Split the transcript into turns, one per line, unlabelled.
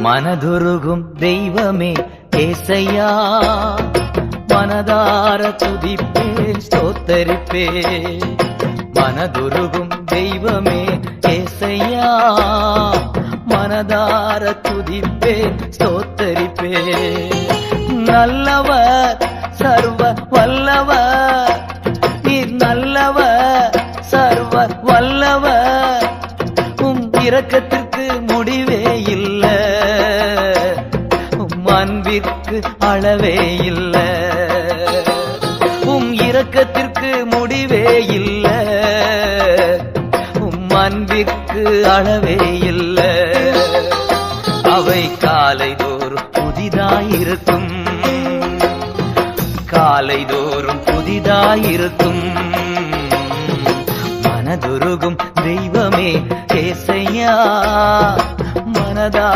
மனதுருகும் தெய்வமே ஏசையா, மனதார துதிப்பேன் ஸ்தோத்தரிப்பேன். மனதுருகும் தெய்வமே ஏசையா, மனதார துதிப்பேன் ஸ்தோத்தரிப்பேன். நல்லவர் சர்வ வல்லவர், நீர் நல்லவர் சர்வ வல்லவர். உம் இரக்கத்திற்கு முடிவே இல்ல, உம் அன்பிற்கு அளவே இல்ல. உம் இரக்கத்திற்கு முடிவே இல்ல, உம் அன்பிற்கு அளவே இல்ல. அவை காலைதோறும் புதிதாயிருக்கும், காலைதோறும் புதிதாயிருக்கும். மனதுருகும் தெய்வமே ஏசையா, மனதா